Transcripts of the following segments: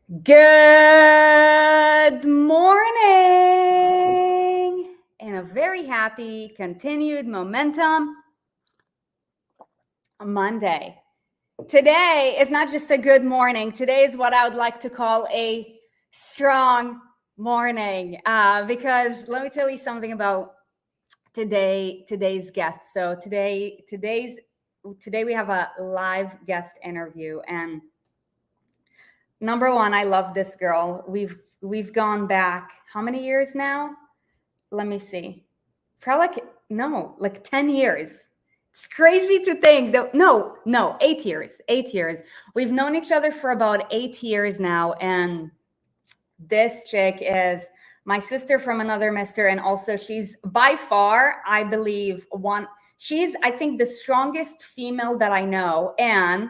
Good morning and a very happy continued momentum Monday. Today is not just a good morning. Today is what I would like to call a strong morning because let me tell you something about today's guest. So today we have a live guest interview, and number one, I love this girl. We've gone back how many years now? Let me see. Probably like 10 years. It's crazy to think that no, 8 years. 8 years. We've known each other for about 8 years now, and this chick is my sister from another mister, and also she's by far, I believe, she's I think the strongest female that I know, and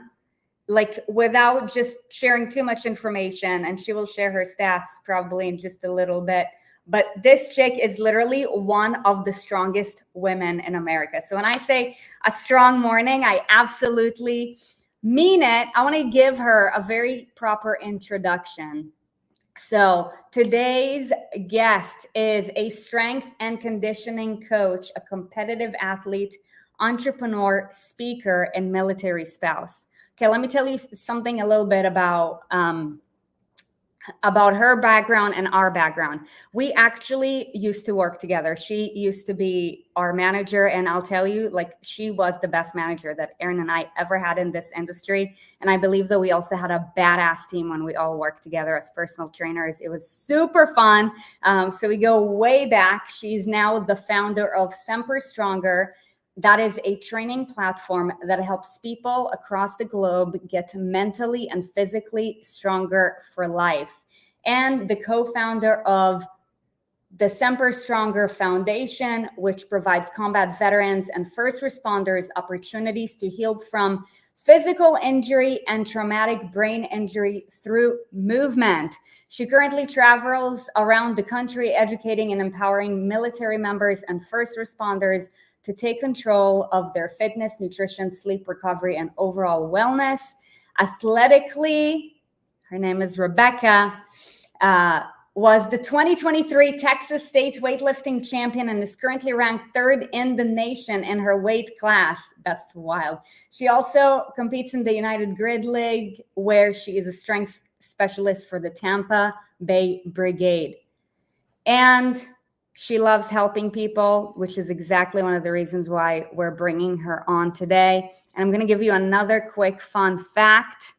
like without just sharing too much information, and she will share her stats probably in just a little bit, but this chick is literally one of the strongest women in America. So when I say a strong morning, I absolutely mean it. I want to give her a very proper introduction. So today's guest is a strength and conditioning coach, a competitive athlete, entrepreneur, speaker, and military spouse. Okay, let me tell you something a little bit about her background and our background. We actually used to work together. She used to be our manager, and I'll tell you, like, she was the best manager that Aaron and I ever had in this industry. And I believe that we also had a badass team when we all worked together as personal trainers. It was super fun. So we go way back. She's now the founder of Semper Stronger. That is a training platform that helps people across the globe get mentally and physically stronger for life. And the co-founder of the Semper Stronger Foundation, which provides combat veterans and first responders opportunities to heal from physical injury and traumatic brain injury through movement. She currently travels around the country educating and empowering military members and first responders to take control of their fitness, nutrition, sleep, recovery, and overall wellness. Athletically, her name is Rebecca, was the 2023 Texas State weightlifting champion and is currently ranked third in the nation in her weight class. That's wild. She also competes in the United Grid League, where she is a strength specialist for the Tampa Bay Brigade. And she loves helping people, which is exactly one of the reasons why we're bringing her on today. And I'm going to give you another quick fun fact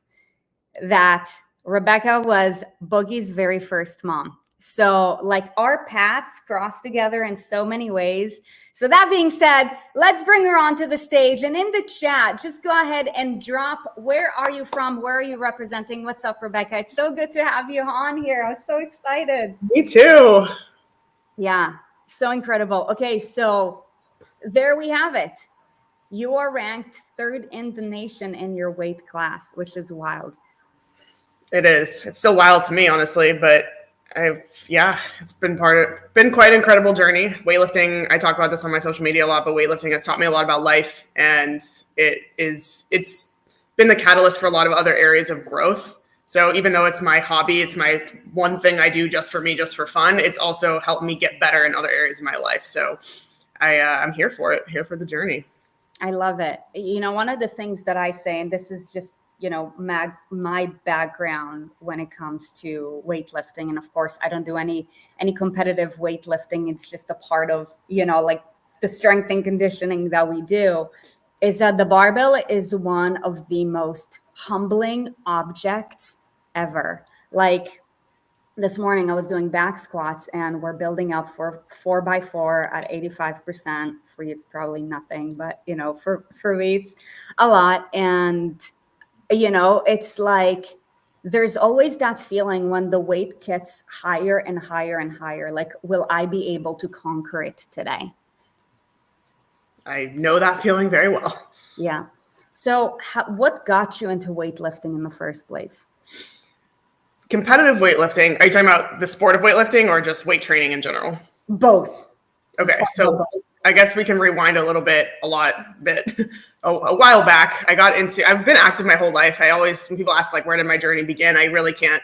that Rebecca was Boogie's very first mom. So like our paths crossed together in so many ways. So that being said, let's bring her onto the stage. And in the chat, just go ahead and drop, where are you from? Where are you representing? What's up, Rebecca? It's so good to have you on here. I was so excited. Me too. Yeah, so incredible. Okay, so there we have it. You are ranked third in the nation in your weight class, which is wild. It is. It's still wild to me, honestly, but it's been quite an incredible journey. Weightlifting, I talk about this on my social media a lot, but weightlifting has taught me a lot about life, and it's been the catalyst for a lot of other areas of growth. So even though it's my hobby, it's my one thing I do just for me, just for fun, it's also helped me get better in other areas of my life. So I'm here for it, here for the journey. I love it. You know, one of the things that I say, and this is just, you know, my background when it comes to weightlifting. And of course, I don't do any competitive weightlifting. It's just a part of, you know, like the strength and conditioning that we do, is that the barbell is one of the most humbling objects ever. Like this morning I was doing back squats, and we're building up for 4x4 at 85%. For you, it's probably nothing, but you know, for me, it's a lot. And you know, it's like there's always that feeling when the weight gets higher and higher and higher. Like, will I be able to conquer it today? I know that feeling very well. Yeah. So what got you into weightlifting in the first place? Competitive weightlifting. Are you talking about the sport of weightlifting or just weight training in general? Both. Okay. So I guess we can rewind a while back. I've been active my whole life. When people ask like, where did my journey begin? I really can't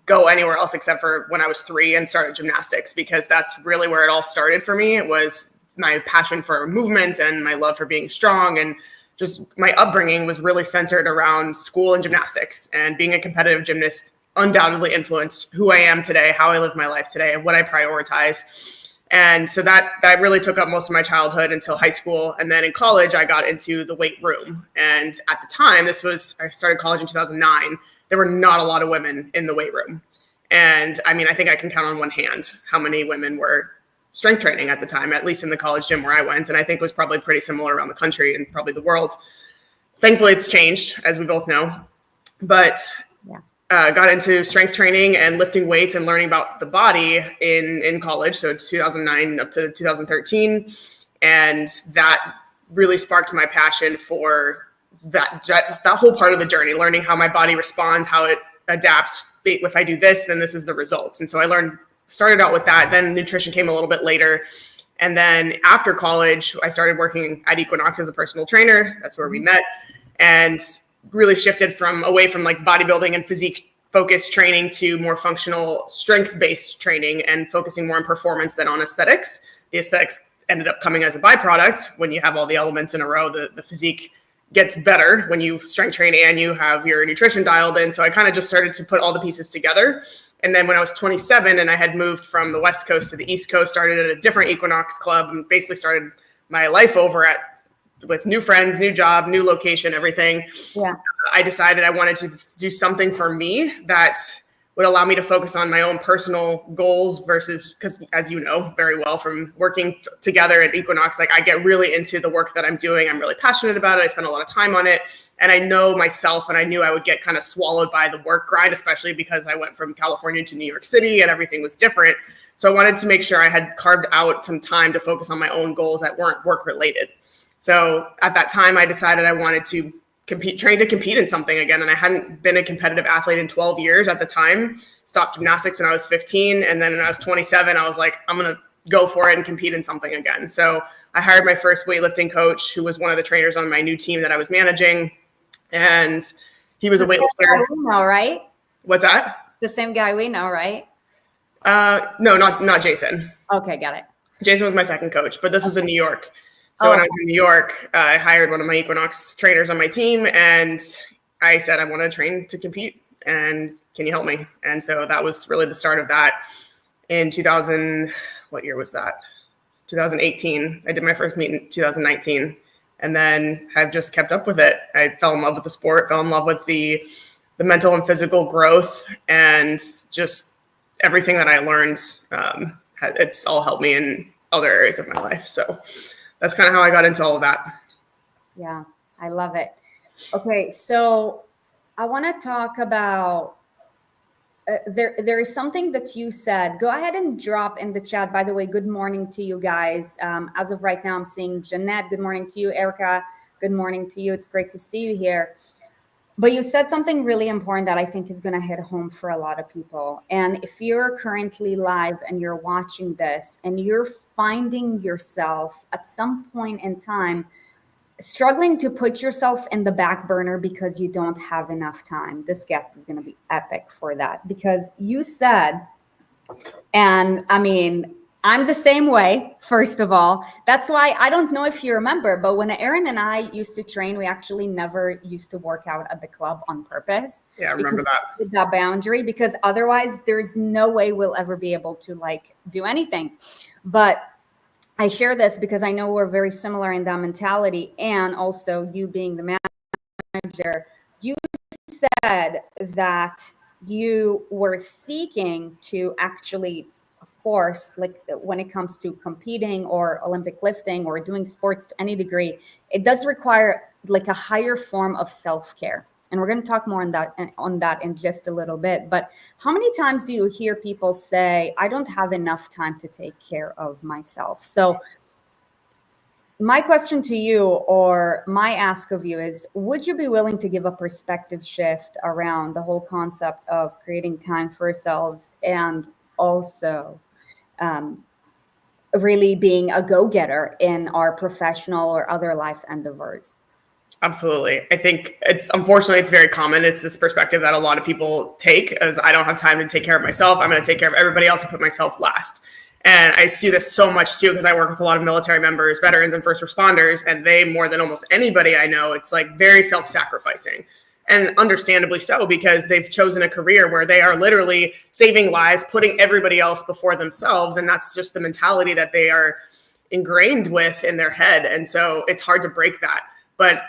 go anywhere else except for when I was 3 and started gymnastics, because that's really where it all started for me. It was my passion for movement and my love for being strong, and just my upbringing was really centered around school and gymnastics, and being a competitive gymnast undoubtedly influenced who I am today, how I live my life today, and what I prioritize. And so that really took up most of my childhood until high school. And then in college, I got into the weight room. And at the time, I started college in 2009. There were not a lot of women in the weight room. And I mean, I think I can count on one hand how many women were strength training at the time, at least in the college gym where I went. And I think it was probably pretty similar around the country and probably the world. Thankfully, it's changed, as we both know. But got into strength training and lifting weights and learning about the body in college. So it's 2009 up to 2013. And that really sparked my passion for that whole part of the journey, learning how my body responds, how it adapts. If I do this, then this is the results. And so I started out with that. Then nutrition came a little bit later. And then after college, I started working at Equinox as a personal trainer. That's where we met, and really shifted away from like bodybuilding and physique focused training to more functional strength based training, and focusing more on performance than on aesthetics. The aesthetics ended up coming as a byproduct. When you have all the elements in a row, the physique gets better when you strength train and you have your nutrition dialed in. So I kind of just started to put all the pieces together. And then when I was 27 and I had moved from the West Coast to the East Coast, started at a different Equinox club, and basically started my life over with new friends, new job, new location, everything. Yeah. I decided I wanted to do something for me that would allow me to focus on my own personal goals versus, because as you know very well from working together at Equinox, like I get really into the work that I'm doing. I'm really passionate about it. I spend a lot of time on it, and I know myself, and I knew I would get kind of swallowed by the work grind, especially because I went from California to New York City and everything was different. So I wanted to make sure I had carved out some time to focus on my own goals that weren't work related. So at that time, I decided I wanted to train to compete in something again. And I hadn't been a competitive athlete in 12 years at the time. Stopped gymnastics when I was 15. And then when I was 27, I was like, I'm going to go for it and compete in something again. So I hired my first weightlifting coach, who was one of the trainers on my new team that I was managing. And he was a weightlifter. All right. What's that? The same guy we know, right? No, not Jason. Okay, got it. Jason was my second coach, but this was in New York. So when I was in New York, I hired one of my Equinox trainers on my team, and I said, I want to train to compete, and can you help me? And so that was really the start of that in what year was that? 2018. I did my first meet in 2019, and then have just kept up with it. I fell in love with the sport, fell in love with the mental and physical growth, and just everything that I learned. It's all helped me in other areas of my life. So that's kind of how I got into all of that. Yeah, I love it. Okay, so I want to talk about, there is something that you said. Go ahead and drop in the chat. By the way, good morning to you guys. As of right now, I'm seeing Jeanette. Good morning to you. Erica, good morning to you. It's great to see you here. But you said something really important that I think is going to hit home for a lot of people. And if you're currently live and you're watching this and you're finding yourself at some point in time struggling to put yourself in the back burner because you don't have enough time, this guest is going to be epic for that, because you said, and I mean, I'm the same way, first of all. That's why I don't know if you remember, but when Aaron and I used to train, we actually never used to work out at the club on purpose. Yeah, I remember that. That boundary, because otherwise there's no way we'll ever be able to like do anything. But I share this because I know we're very similar in that mentality. And also you being the manager, you said that you were seeking to actually, of course, like when it comes to competing or Olympic lifting or doing sports to any degree, it does require like a higher form of self-care. And we're going to talk more on that in just a little bit. But how many times do you hear people say, I don't have enough time to take care of myself? So my question to you, or my ask of you, is would you be willing to give a perspective shift around the whole concept of creating time for ourselves and also really being a go-getter in our professional or other life endeavors? Absolutely. I think unfortunately, it's very common. It's this perspective that a lot of people take as I don't have time to take care of myself. I'm going to take care of everybody else and put myself last. And I see this so much too, because I work with a lot of military members, veterans, and first responders, and they, more than almost anybody I know, it's like very self-sacrificing. And understandably so, because they've chosen a career where they are literally saving lives, putting everybody else before themselves. And that's just the mentality that they are ingrained with in their head. And so it's hard to break that. But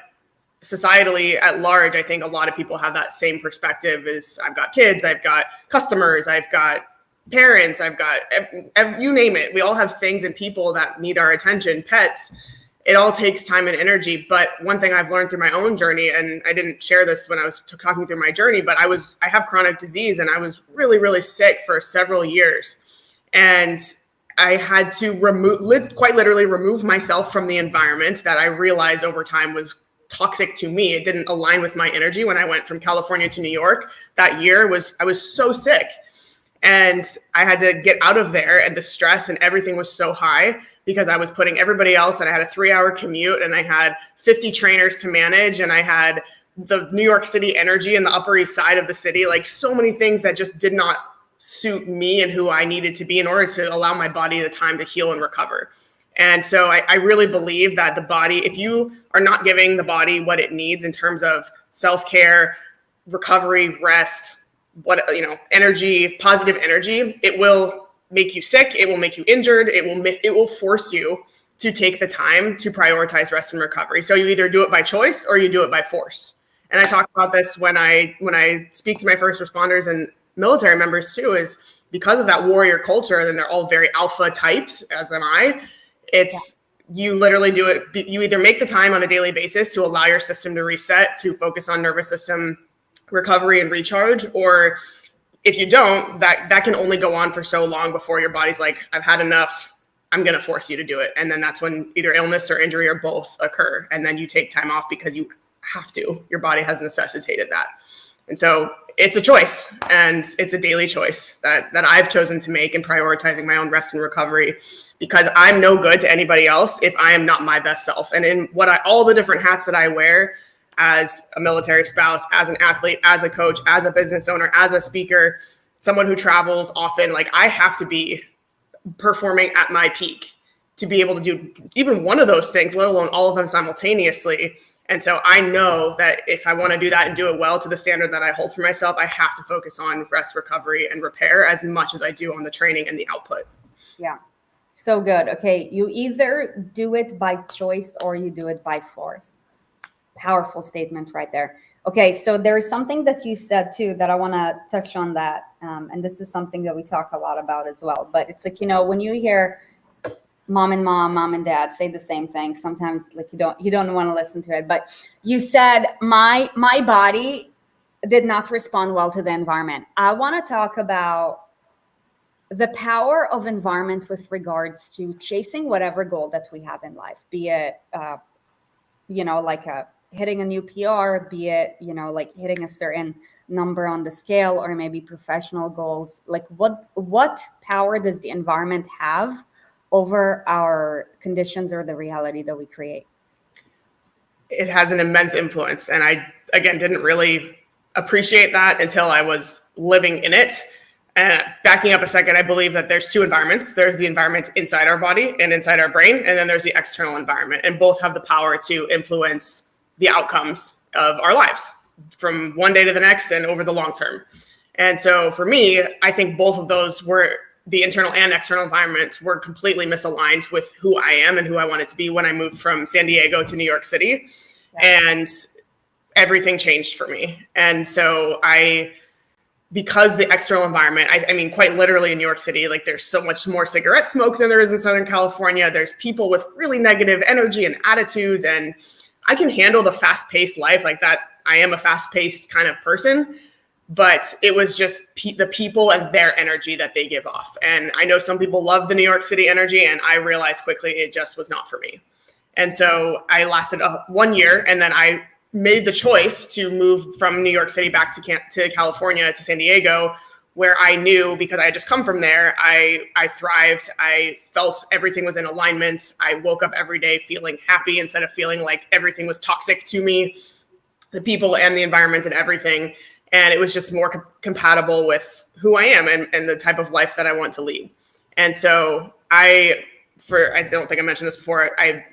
societally at large, I think a lot of people have that same perspective as I've got kids, I've got customers, I've got parents, I've got, you name it. We all have things and people that need our attention, pets. It all takes time and energy. But one thing I've learned through my own journey, and I didn't share this when I was talking through my journey, but I have chronic disease and I was really, really sick for several years. And I had to quite literally remove myself from the environment that I realized over time was toxic to me. It didn't align with my energy. When I went from California to New York that year, I was so sick and I had to get out of there, and the stress and everything was so high because I was putting everybody else, and I had a 3-hour commute and I had 50 trainers to manage, and I had the New York City energy and the Upper East Side of the city, like so many things that just did not suit me and who I needed to be in order to allow my body the time to heal and recover. And so I really believe that the body, if you are not giving the body what it needs in terms of self-care, recovery, rest, energy, positive energy, it will make you sick. It will make you injured. It will force you to take the time to prioritize rest and recovery. So you either do it by choice or you do it by force. And I talk about this when I speak to my first responders and military members too, is because of that warrior culture, and they're all very alpha types, as am I. You literally do it. You either make the time on a daily basis to allow your system to reset, to focus on nervous system recovery and recharge, or if you don't, that can only go on for so long before your body's like, I've had enough. I'm going to force you to do it. And then that's when either illness or injury or both occur. And then you take time off because you have to. Your body has necessitated that. And so it's a choice, and it's a daily choice that I've chosen to make in prioritizing my own rest and recovery, because I'm no good to anybody else if I am not my best self. And in all the different hats that I wear as a military spouse, as an athlete, as a coach, as a business owner, as a speaker, someone who travels often, like I have to be performing at my peak to be able to do even one of those things, let alone all of them simultaneously. And so I know that if I want to do that and do it well to the standard that I hold for myself, I have to focus on rest, recovery, and repair as much as I do on the training and the output. Yeah. So good. Okay. You either do it by choice or you do it by force. Powerful statement right there. Okay. So there's something that you said too that I want to touch on that. And this is something that we talk a lot about as well. But it's like, when you hear mom and dad say the same thing, sometimes like you don't want to listen to it. But you said my body did not respond well to the environment. I want to talk about the power of environment with regards to chasing whatever goal that we have in life, be it, hitting a new PR, be it, like hitting a certain number on the scale, or maybe professional goals. Like what power does the environment have over our conditions or the reality that we create? It has an immense influence. And I, again, didn't really appreciate that until I was living in it. And backing up a second, I believe that there's two environments. There's the environment inside our body and inside our brain, and then there's the external environment. And both have the power to influence the outcomes of our lives from one day to the next and over the long term. And so for me, I think both of those the internal and external environments were completely misaligned with who I am and who I wanted to be when I moved from San Diego to New York City. Yeah. And everything changed for me. And so because the external environment, I mean, quite literally in New York City, like there's so much more cigarette smoke than there is in Southern California. There's people with really negative energy and attitudes, and I can handle the fast-paced life like that. I am a fast-paced kind of person, but it was just the people and their energy that they give off. And I know some people love the New York City energy, and I realized quickly it just was not for me. And so I lasted 1 year, and then I made the choice to move from New York City back to California, to San Diego, where I knew, because I had just come from there, I thrived. I felt everything was in alignment. I woke up every day feeling happy instead of feeling like everything was toxic to me, the people and the environment and everything. And it was just more compatible with who I am and the type of life that I want to lead. And so I don't think I mentioned this before.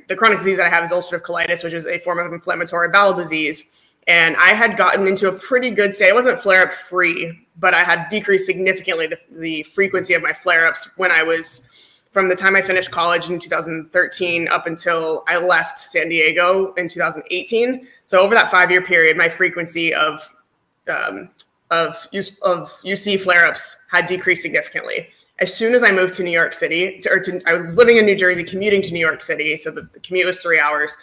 The chronic disease that I have is ulcerative colitis, which is a form of inflammatory bowel disease. And I had gotten into a pretty good state. I wasn't flare-up free, but I had decreased significantly the frequency of my flare-ups from the time I finished college in 2013 up until I left San Diego in 2018. So over that 5-year period, my frequency of UC flare-ups had decreased significantly. As soon as I moved to New York City, I was living in New Jersey, commuting to New York City. So the commute was 3 hours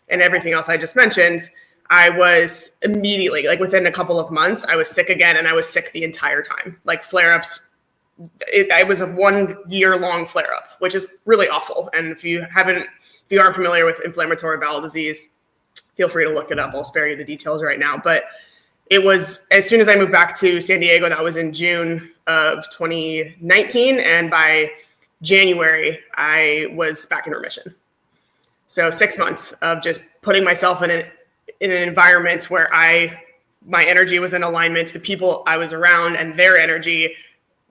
and everything else I just mentioned. I was immediately, like within a couple of months, I was sick again, and I was sick the entire time. Like flare-ups, I was a 1 year long flare-up, which is really awful. And if you aren't familiar with inflammatory bowel disease, feel free to look it up. I'll spare you the details right now. But it was, as soon as I moved back to San Diego, that was in June of 2019. And by January, I was back in remission. So 6 months of just putting myself in an environment where my energy was in alignment, the people I was around and their energy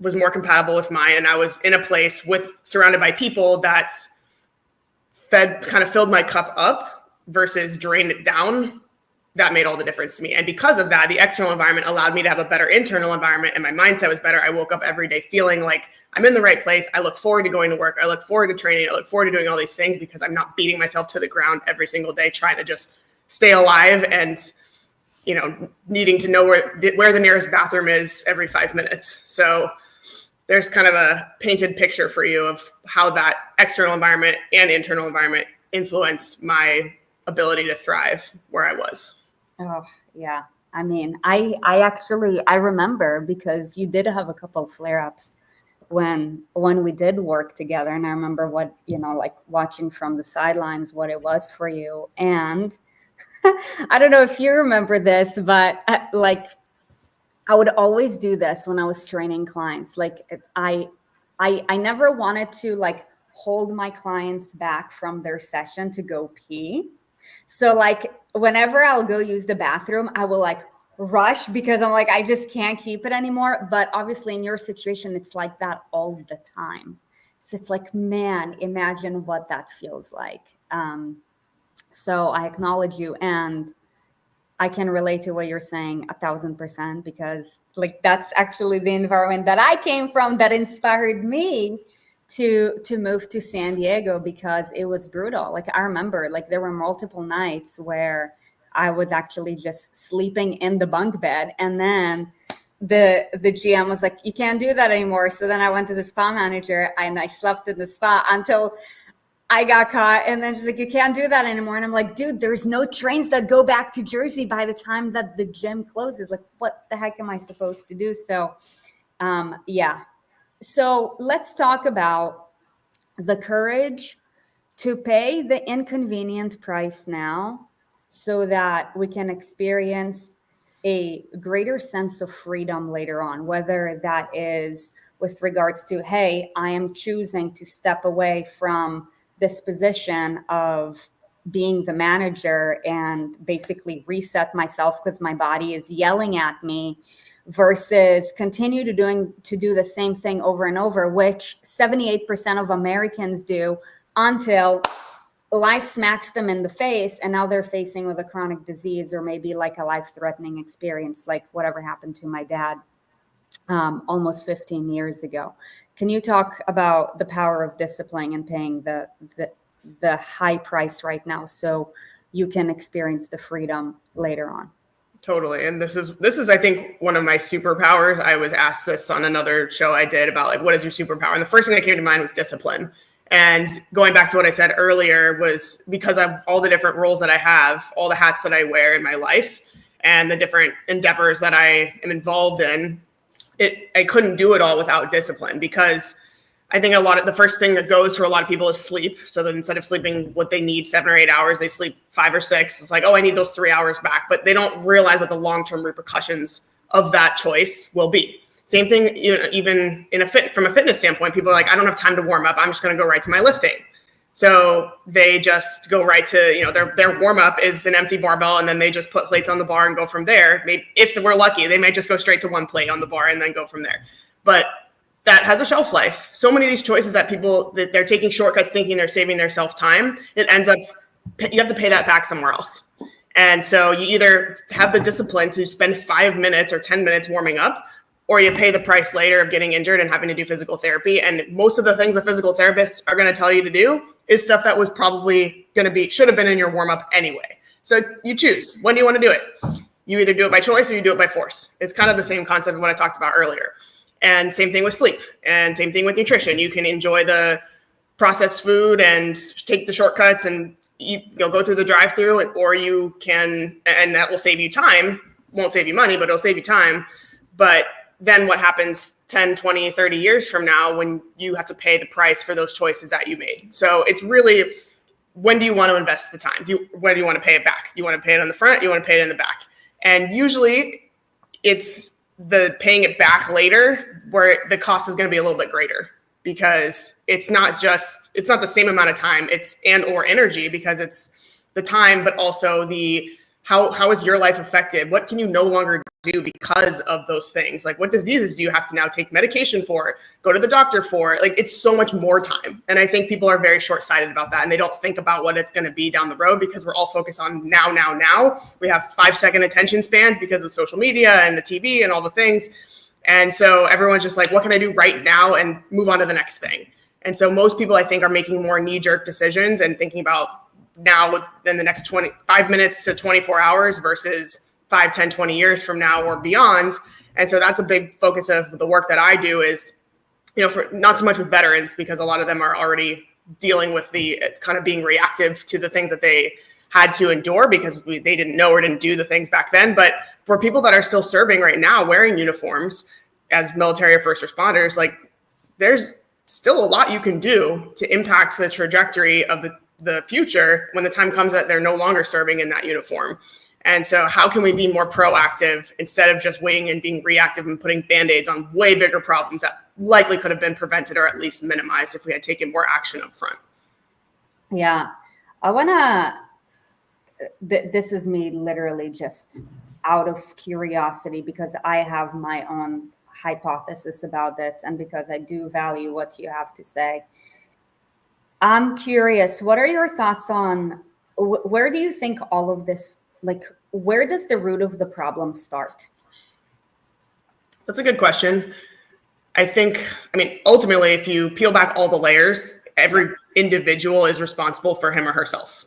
was more compatible with mine. And I was in a place surrounded by people that kind of filled my cup up versus drained it down. That made all the difference to me. And because of that, the external environment allowed me to have a better internal environment, and my mindset was better. I woke up every day feeling like I'm in the right place. I look forward to going to work. I look forward to training. I look forward to doing all these things because I'm not beating myself to the ground every single day trying to just stay alive and, needing to know where the nearest bathroom is every 5 minutes. So there's kind of a painted picture for you of how that external environment and internal environment influenced my ability to thrive where I was. Oh, yeah. I mean, I remember, because you did have a couple of flare-ups when we did work together. And I remember what, like watching from the sidelines, what it was for you. And I don't know if you remember this, but I would always do this when I was training clients. Like I never wanted to hold my clients back from their session to go pee. So whenever I'll go use the bathroom, I will rush because I'm I just can't keep it anymore. But obviously in your situation, it's like that all the time. So it's man, imagine what that feels like. So I acknowledge you, and I can relate to what you're saying 1,000%, because that's actually the environment that I came from that inspired me to move to San Diego, because it was brutal. I remember there were multiple nights where I was actually just sleeping in the bunk bed, and then the GM was like, you can't do that anymore. So then I went to the spa manager and I slept in the spa until I got caught. And then she's like, you can't do that anymore. And I'm like, dude, there's no trains that go back to Jersey by the time that the gym closes. What the heck am I supposed to do? So yeah. So let's talk about the courage to pay the inconvenient price now so that we can experience a greater sense of freedom later on, whether that is with regards to, hey, I am choosing to step away from this position of being the manager and basically reset myself because my body is yelling at me, versus continue to do the same thing over and over, which 78% of Americans do until life smacks them in the face and now they're facing with a chronic disease or maybe a life-threatening experience, like whatever happened to my dad almost 15 years ago. Can you talk about the power of discipline and paying the high price right now so you can experience the freedom later on? Totally. And this is, I think, one of my superpowers. I was asked this on another show I did about what is your superpower? And the first thing that came to mind was discipline. And going back to what I said earlier, was because of all the different roles that I have, all the hats that I wear in my life and the different endeavors that I am involved in, I couldn't do it all without discipline, because I think the first thing that goes for a lot of people is sleep. So that instead of sleeping what they need 7 or 8 hours, they sleep 5 or 6. It's I need those 3 hours back, but they don't realize what the long-term repercussions of that choice will be. Same thing, even from a fitness standpoint, people are like, I don't have time to warm up. I'm just going to go right to my lifting. So they just go right to, their warm up is an empty barbell, and then they just put plates on the bar and go from there. Maybe if we're lucky, they might just go straight to one plate on the bar and then go from there. But that has a shelf life. So many of these choices that they're taking shortcuts thinking they're saving their self time, it ends up, you have to pay that back somewhere else. And so you either have the discipline to spend 5 minutes or 10 minutes warming up, or you pay the price later of getting injured and having to do physical therapy. And most of the things the physical therapists are going to tell you to do is stuff that was probably should have been in your warm up anyway. So you choose. When do you want to do it? You either do it by choice or you do it by force. It's kind of the same concept of what I talked about earlier. And same thing with sleep, and same thing with nutrition. You can enjoy the processed food and take the shortcuts and eat, go through the drive-through, or you can, and that will save you time. Won't save you money, but it'll save you time. But then what happens 10, 20, 30 years from now when you have to pay the price for those choices that you made? So it's really, when do you want to invest the time? When do you want to pay it back? You want to pay it on the front, you want to pay it in the back. And usually it's the paying it back later where the cost is going to be a little bit greater, because it's not the same amount of time, it's or energy, because it's the time, but also the how is your life affected? What can you no longer do because of those things? Like, what diseases do you have to now take medication for, go to the doctor for? Like, it's so much more time. And I think people are very short-sighted about that, and they don't think about what it's going to be down the road, because we're all focused on now. We have 5-second attention spans because of social media and the TV and all the things. And so everyone's just like, what can I do right now, and move on to the next thing. And so most people, I think, are making more knee-jerk decisions and thinking about now within the next 25 minutes to 24 hours versus 5, 10, 20 years from now or beyond. And so that's a big focus of the work that I do is, for not so much with veterans, because a lot of them are already dealing with the kind of being reactive to the things that they had to endure because they didn't know or didn't do the things back then. But for people that are still serving right now, wearing uniforms as military or first responders, like, there's still a lot you can do to impact the trajectory of the future when the time comes that they're no longer serving in that uniform. And so how can we be more proactive instead of just waiting and being reactive and putting Band-Aids on way bigger problems that likely could have been prevented or at least minimized if we had taken more action up front? Yeah. I want to, this is me literally just out of curiosity, because I have my own hypothesis about this and because I do value what you have to say. I'm curious, what are your thoughts on where do you think all of this, like, where does the root of the problem start? That's a good question. Ultimately, if you peel back all the layers, every individual is responsible for him or herself.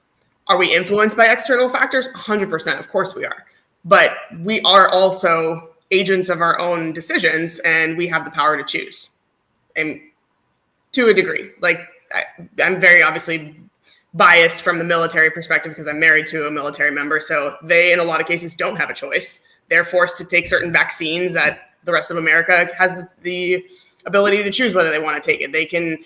Are we influenced by external factors? 100%, of course we are. But we are also agents of our own decisions, and we have the power to choose. And to a degree, like, I'm very obviously biased from the military perspective because I'm married to a military member. So they, in a lot of cases, don't have a choice. They're forced to take certain vaccines that the rest of America has the ability to choose whether they want to take it. They can't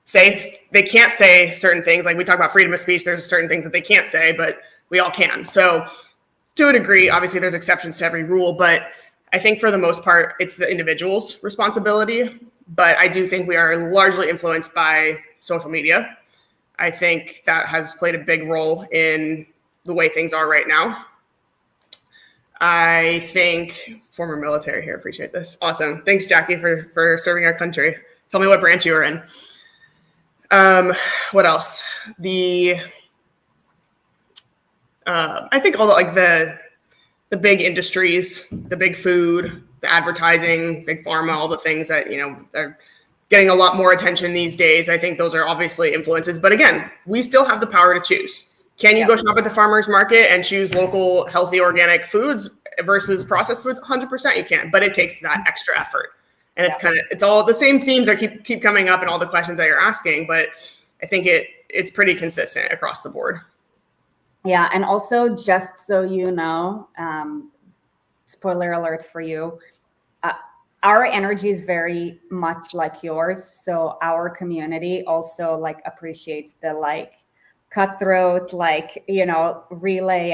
say certain things. Like, we talk about freedom of speech, there's certain things that they can't say, but we all can. So to a degree, obviously there's exceptions to every rule, but I think for the most part, it's the individual's responsibility. But I do think we are largely influenced by social media. I think that has played a big role in the way things are right now. I think, former military here, appreciate this. Awesome. Thanks, Jackie, for serving our country. Tell me what branch you were in. What else? I think all the big industries, the big food, the advertising, big pharma, all the things that, are getting a lot more attention these days. I think those are obviously influences. But again, we still have the power to choose. Can you go shop at the farmer's market and choose local, healthy, organic foods versus processed foods? 100% you can, but it takes that extra effort. And it's all the same themes are keep coming up in all the questions that you're asking, but I think it's pretty consistent across the board. Yeah. And also, just so you know, spoiler alert for you, our energy is very much like yours. So our community also appreciates the cutthroat, relay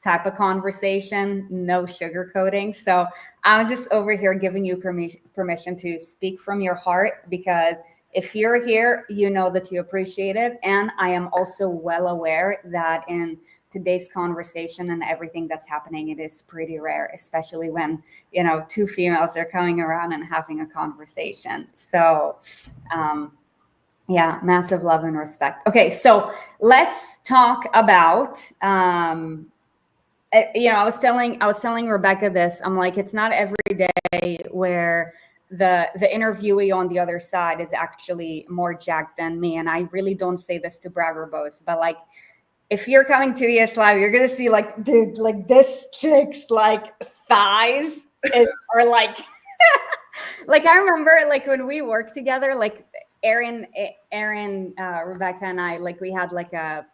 type of conversation, no sugarcoating. So I'm just over here giving you permission to speak from your heart, because if you're here, you know that you appreciate it. And I am also well aware that in today's conversation and everything that's happening, it is pretty rare, especially when, two females are coming around and having a conversation. So, yeah, massive love and respect. Okay, so let's talk about, I was telling Rebecca this. I'm like, it's not every day where the interviewee on the other side is actually more jacked than me. And I really don't say this to brag or boast, but like, if you're coming to ES Live, you're gonna see like, dude, like this chick's like thighs are like, like I remember like when we worked together, like Aaron, Rebecca and I, like we had like a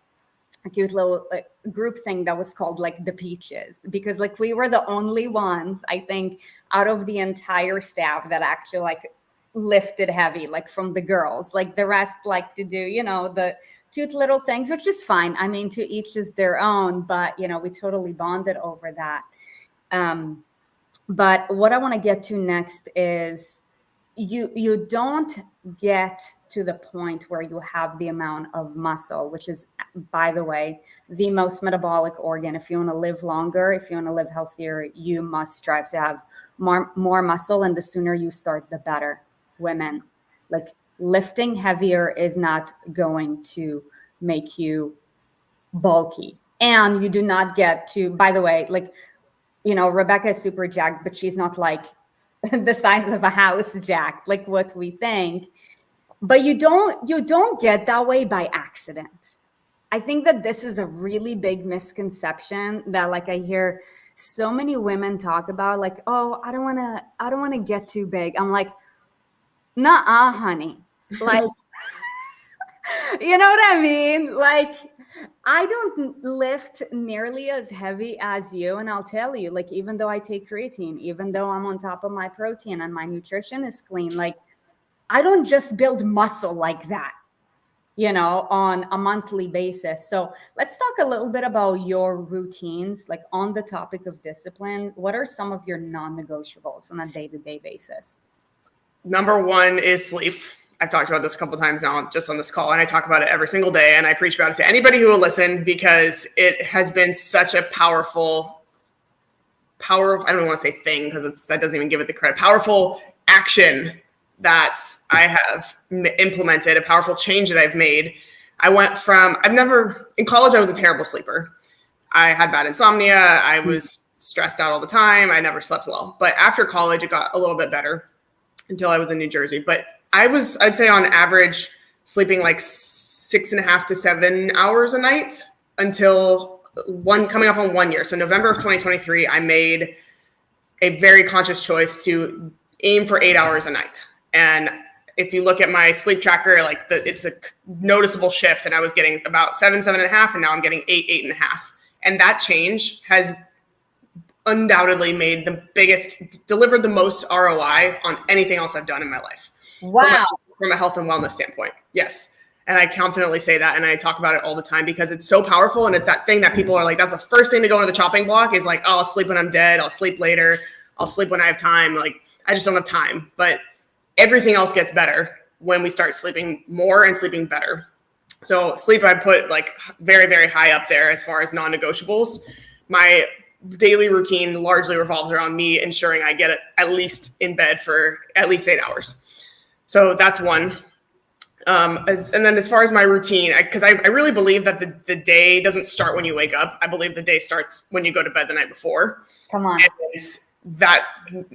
cute little group thing that was called like the Peaches, because like we were the only ones, I think, out of the entire staff that actually like lifted heavy, like from the girls. Like the rest like to do, the cute little things, which is fine. I mean, to each is their own, but we totally bonded over that. But what I want to get to next is you don't get to the point where you have the amount of muscle, which is, by the way, the most metabolic organ. If you want to live longer, if you want to live healthier, you must strive to have more muscle. And the sooner you start, the better. Women, like lifting heavier is not going to make you bulky. And you do not get to, by the way, like, Rebecca is super jacked, but she's not like the size of a house jacked, like what we think. But you don't get that way by accident. I think that this is a really big misconception that like I hear so many women talk about, like, oh, I don't want to get too big. I'm like, nuh-uh, honey. Like, you know what I mean? Like, I don't lift nearly as heavy as you. And I'll tell you, like, even though I take creatine, even though I'm on top of my protein and my nutrition is clean, like, I don't just build muscle like that, on a monthly basis. So let's talk a little bit about your routines, like on the topic of discipline. What are some of your non-negotiables on a day-to-day basis? Number one is sleep. I've talked about this a couple of times now just on this call, and I talk about it every single day, and I preach about it to anybody who will listen, because it has been such a powerful, I don't want to say thing, because that doesn't even give it the credit, powerful action that I have implemented, a powerful change that I've made. I went from, in college, I was a terrible sleeper. I had bad insomnia. I was stressed out all the time. I never slept well. But after college, it got a little bit better until I was in New Jersey. But I'd say on average, sleeping like 6.5 to 7 hours a night until coming up on 1 year. So November of 2023, I made a very conscious choice to aim for 8 hours a night. And if you look at my sleep tracker, like it's a noticeable shift, and I was getting about 7.5, and now I'm getting 8.5. And that change has undoubtedly delivered the most ROI on anything else I've done in my life. Wow. From a health and wellness standpoint. Yes. And I confidently say that, and I talk about it all the time, because it's so powerful. And it's that thing that people are like, that's the first thing to go into the chopping block, is like, oh, I'll sleep when I'm dead. I'll sleep later. I'll sleep when I have time. Like, I just don't have time. But everything else gets better when we start sleeping more and sleeping better. So sleep, I put like very, very high up there as far as non-negotiables. My daily routine largely revolves around me ensuring I get at least in bed for at least 8 hours. So that's one. And then as far as my routine, because I really believe that the day doesn't start when you wake up. I believe the day starts when you go to bed the night before. Come on. And that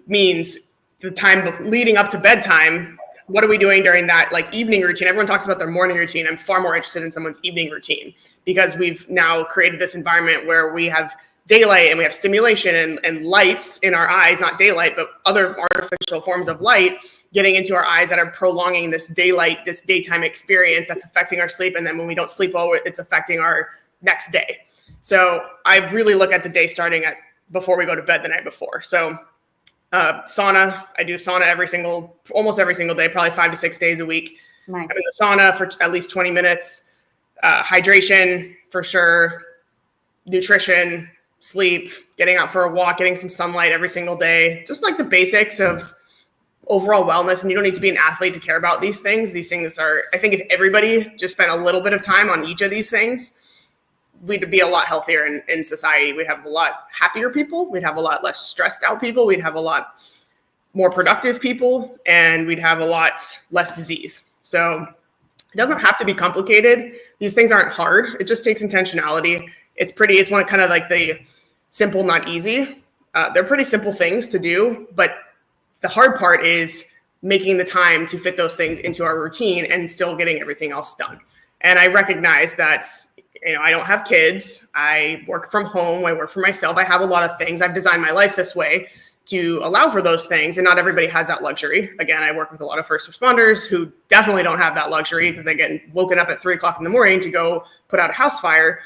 means the time leading up to bedtime, what are we doing during that like evening routine? Everyone talks about their morning routine. I'm far more interested in someone's evening routine, because we've now created this environment where we have daylight and we have stimulation and lights in our eyes, not daylight, but other artificial forms of light getting into our eyes that are prolonging this daylight, this daytime experience that's affecting our sleep. And then when we don't sleep well, it's affecting our next day. So I really look at the day starting before we go to bed the night before. So sauna, I do sauna almost every single day, probably 5 to 6 days a week. Nice. I'm in the sauna for at least 20 minutes. Hydration for sure. Nutrition, sleep, getting out for a walk, getting some sunlight every single day, just like the basics of overall wellness. And you don't need to be an athlete to care about these things. These things are, I think if everybody just spent a little bit of time on each of these things, we'd be a lot healthier in society. We'd have a lot happier people. We'd have a lot less stressed out people. We'd have a lot more productive people, and we'd have a lot less disease. So it doesn't have to be complicated. These things aren't hard. It just takes intentionality. It's one kind of like the simple, not easy. They're pretty simple things to do, but the hard part is making the time to fit those things into our routine and still getting everything else done. And I recognize that, I don't have kids. I work from home. I work for myself. I have a lot of things. I've designed my life this way to allow for those things. And not everybody has that luxury. Again, I work with a lot of first responders who definitely don't have that luxury because they get woken up at 3 o'clock in the morning to go put out a house fire.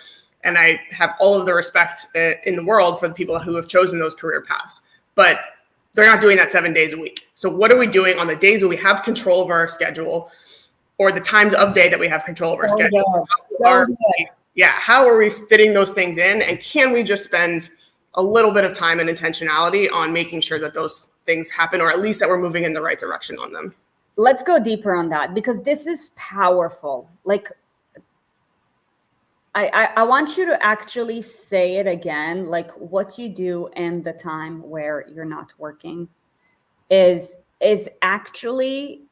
And I have all of the respect in the world for the people who have chosen those career paths. But they're not doing that 7 days a week. So what are we doing on the days that we have control of our schedule, or the times of day that we have control of our schedule? How are we fitting those things in? And can we just spend a little bit of time and intentionality on making sure that those things happen, or at least that we're moving in the right direction on them? Let's go deeper on that, because this is powerful. Like, I want you to actually say it again. Like, what you do in the time where you're not working is actually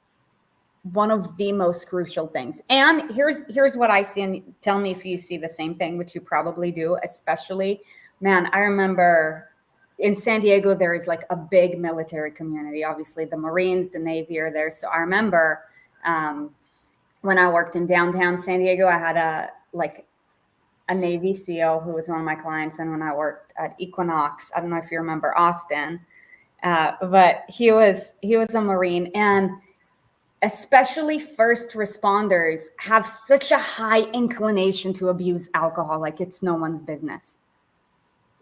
one of the most crucial things. And here's what I see, and tell me if you see the same thing, which you probably do, especially, man, I remember in San Diego, there is like a big military community. Obviously the Marines, the Navy are there. So I remember when I worked in downtown San Diego, I had a Navy SEAL who was one of my clients. And when I worked at Equinox, I don't know if you remember Austin, but he was a Marine. And especially first responders have such a high inclination to abuse alcohol. Like, it's no one's business.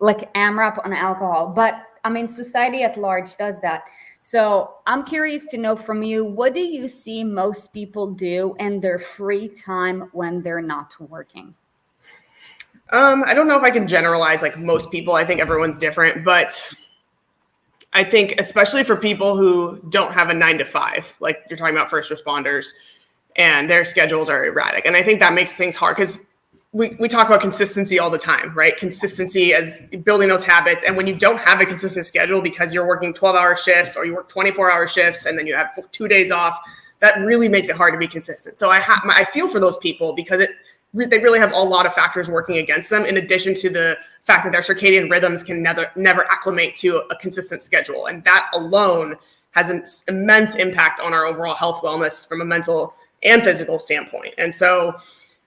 Like AMRAP on alcohol. But I mean, society at large does that. So I'm curious to know from you, what do you see most people do in their free time when they're not working? I don't know if I can generalize like most people. I think everyone's different, but I think especially for people who don't have a 9 to 5, like you're talking about first responders, and their schedules are erratic. And I think that makes things hard because we talk about consistency all the time, right? Consistency as building those habits. And when you don't have a consistent schedule because you're working 12-hour shifts or you work 24-hour shifts and then you have 2 days off, that really makes it hard to be consistent. So I feel for those people because they really have a lot of factors working against them, in addition to the fact that their circadian rhythms can never acclimate to a consistent schedule. And that alone has an immense impact on our overall health wellness from a mental and physical standpoint. And so